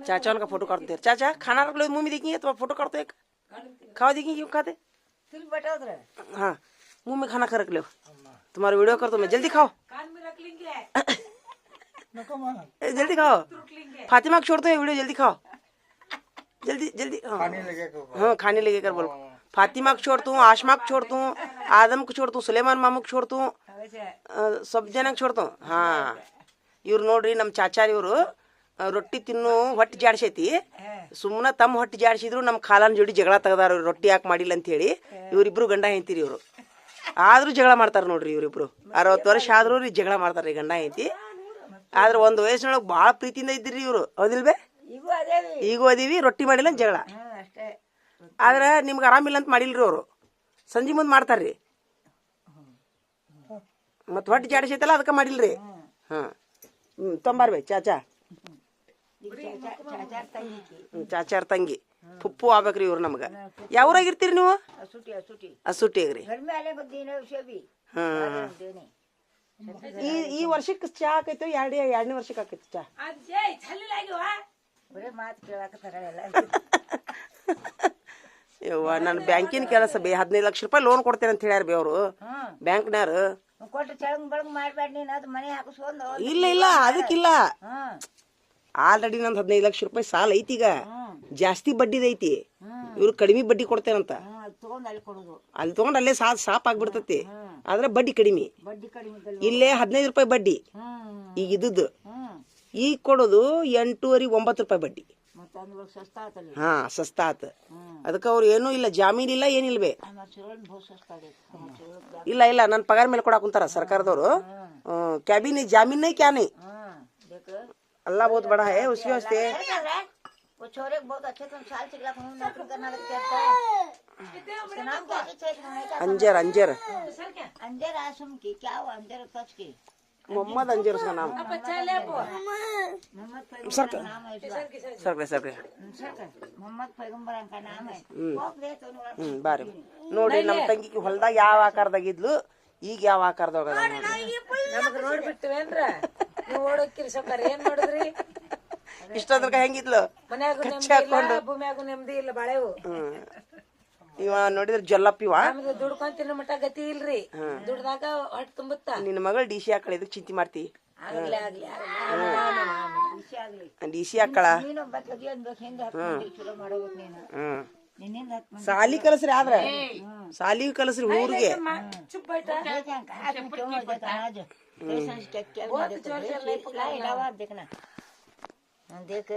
चाचा का फोटो काटते चाचा खाना रख लो मुंह में देखेंगे तो फोटो काटते एक खाओ देखेंगे क्यों खाते हाँ मुंह में खाना खा रख लो तुम्हारा वीडियो कर तो मैं जल्दी खाओ जल्दी खाओ फातिमा को छोड़ते हैं वीडियो जल्दी खाओ जल्दी जल्दी हाँ खाने लगे कर बोलो फातिमा को छोड़ता हूँ आशमा को छोड़ता हूँ आदम को छोड़ता हूँ सुलेमान मामू को छोड़ता हूँ सब जन छोड़ता हूँ हाँ ಇವ್ರು ನೋಡ್ರಿ ನಮ್ಮ ಚಾಚಾರಿ ಇವರು ರೊಟ್ಟಿ ತಿನ್ನು ಹೊಟ್ಟೆ ಜಾಡ್ಸೈತಿ ಸುಮ್ಮನೆ ತಮ್ಮ ಹೊಟ್ಟೆ ಜಾಡ್ಸಿದ್ರು ನಮ್ಮ ಕಾಲನ ಜೋಡಿ ಜಗಳ ತೆಗ್ದಾರ ರೊಟ್ಟಿ ಯಾಕೆ ಮಾಡಿಲ್ಲ ಅಂತ ಹೇಳಿ ಇವರಿಬ್ರು ಗಂಡ ಹೆಂಡ್ತಿರಿ ಇವರು ಆದ್ರೂ ಜಗಳ ಮಾಡ್ತಾರ ನೋಡ್ರಿ ಇವರಿಬ್ರು 60 ವರ್ಷ ಆದ್ರೂ ಜಗಳ ಮಾಡ್ತಾರ್ರಿ ಗಂಡ ಹೆಂಡ್ತಿ ಆದ್ರೆ ಒಂದು ವಯಸ್ಸಿನೊಳಗೆ ಭಾಳ ಪ್ರೀತಿಯಿಂದ ಇದ್ರಿ ಇವರು ಹೌದಿಲ್ವೇ ಈಗೂ ಅದೀವಿ ರೊಟ್ಟಿ ಮಾಡಿಲ್ಲ ಅಂತ ಜಗಳ ಆದ್ರೆ ನಿಮ್ಗೆ ಆರಾಮಿಲ್ಲ ಅಂತ ಮಾಡಿಲ್ರಿ ಅವರು ಸಂಜೆ ಮುಂದೆ ಮಾಡ್ತಾರ್ರಿ ಮತ್ತೆ ಹೊಟ್ಟೆ ಜಾಡ್ಸೈತಲ್ಲ ಅದಕ್ಕೆ ಮಾಡಿಲ್ರಿ ಹಾಂ ತೊಂಬಾರ್ಬೇ ಚಾಚಾ ಚಾಚಾರ್ ತಂಗಿ ಪುಪ್ಪು ಆಗ್ಬೇಕ್ರಿ ಇವ್ರು ನಮ್ಗ ಯಾವ್ರಾಗಿರ್ತೀರಿ ನೀವು ಅಸುಟಿಗ್ರಿ ಈ ವರ್ಷಕ್ಕೆ ಚಾ ಆಕೈತೆ ಎರಡನೇ ವರ್ಷಕ್ಕೆ ಆಕೈತಿ ಚಾ ಯವ್ವ ನನ್ನ ಬ್ಯಾಂಕಿನ ಕೆಲಸ ಬೇ 15 ಲಕ್ಷ ರೂಪಾಯಿ ಲೋನ್ ಕೊಡ್ತೇನೆ ಅಂತ ಹೇಳ್ಯಾರ ಬೇ ಅವರು ಬ್ಯಾಂಕ್ನಾರು ಇಲ್ಲ ಇಲ್ಲ ಅದಕ್ಕಿಲ್ಲ ಆಲ್ರೆಡಿ ನಂದು 15 ಲಕ್ಷ ರೂಪಾಯಿ ಸಾಲ ಐತಿ ಈಗ ಜಾಸ್ತಿ ಬಡ್ಡಿದ ಐತಿ ಇವ್ರು ಕಡಿಮೆ ಬಡ್ಡಿ ಕೊಡ್ತೇನಂತ ಅಲ್ಲಿ ತಗೊಂಡ್ ಅಲ್ಲೇ ಸಾಪ್ ಆಗ್ಬಿಡ್ತತಿ ಆದ್ರೆ ಬಡ್ಡಿ ಕಡಿಮೆ ಇಲ್ಲೇ 15 ರೂಪಾಯಿ ಬಡ್ಡಿ ಈಗ ಇದ್ದದ್ದು ಈಗ ಕೊಡೋದು 8.5 9 ರೂಪಾಯಿ ಬಡ್ಡಿ ಹಾ ಸಸ್ತಾ ಆತ ಅದಕ್ಕೆ ಅವ್ರು ಏನೂ ಇಲ್ಲ ಜಾಮೀನ್ ಇಲ್ಲ ಏನಿಲ್ವೇ ಇಲ್ಲ ಇಲ್ಲ ನನ್ನ ಪಗಾರ ಮೇಲೆ ಕೊಡಾಕ್ ಕುಂತಾರ ಸರ್ಕಾರದವರು ಕ್ಯಾಬಿನ್ ಜಾಮೀನ್ ಕ್ಯಾ नहीं अल्लाह बहुत बड़ा है उसके वास्ते वो छोरे बहुत अच्छे तुम साल चिकला तुम नौकरी करना लगता है नाम क्या अंजर अंजर अंजर आसम की क्या हुआ अंजर कच की मोहम्मद अंजर उसका नाम सर सर मोहम्मद पैगंबर का नाम है बारे ನೋಡಿ ನಮ್ಮ ತಂಗಿಗೆ ಹೊಲದಾಗ ಯಾವ ಆಕಾರದಾಗ ಇದ್ಲು ಈಗ ಯಾವ ಆಕಾರದಾಗ ನಮಗೆ ನೋಡ್ಬಿಟ್ಟಿವೇನ್ರ ನೀವು ಓಡೋಕಿರಿ ಸೌಕರ್ ಏನ್ ನೋಡಿದ್ರಿ ಇಷ್ಟೊಂದ್ರ ಹೆಂಗಿದ್ಲು ಮನ್ಯಾಗ ಭೂಮಿಯಾಗು ನೆಮ್ಮದಿ ಇಲ್ಲ ಬಾಳೆವು ಇವ ನೋಡಿದ್ರೆ ಜೊಲ್ಲಪ್ಪ ಇವ ದುಡ್ಕೊಂಡ್ ತಿನ್ನೋ ಮಟ್ಟ ಗತಿ ಇಲ್ರಿ ದುಡ್ದಾಗ ಹೊಟ್ಟೆ ತುಂಬುತ್ತಾ ನಿನ್ನ ಮಗಳು ಡಿ ಸಿ ಹಾಕಳ ಇದಕ್ ಚಿಂತೆ ಮಾಡ್ತಿ ಡಿ ಸಿ ಹಾಕಳ ಸಾಲಿ ಕಲಸ್ರಿ ಆದ್ರ ಸಾಲಿ ಕಲಸ್ರಿ ಊರಿಗೆ देख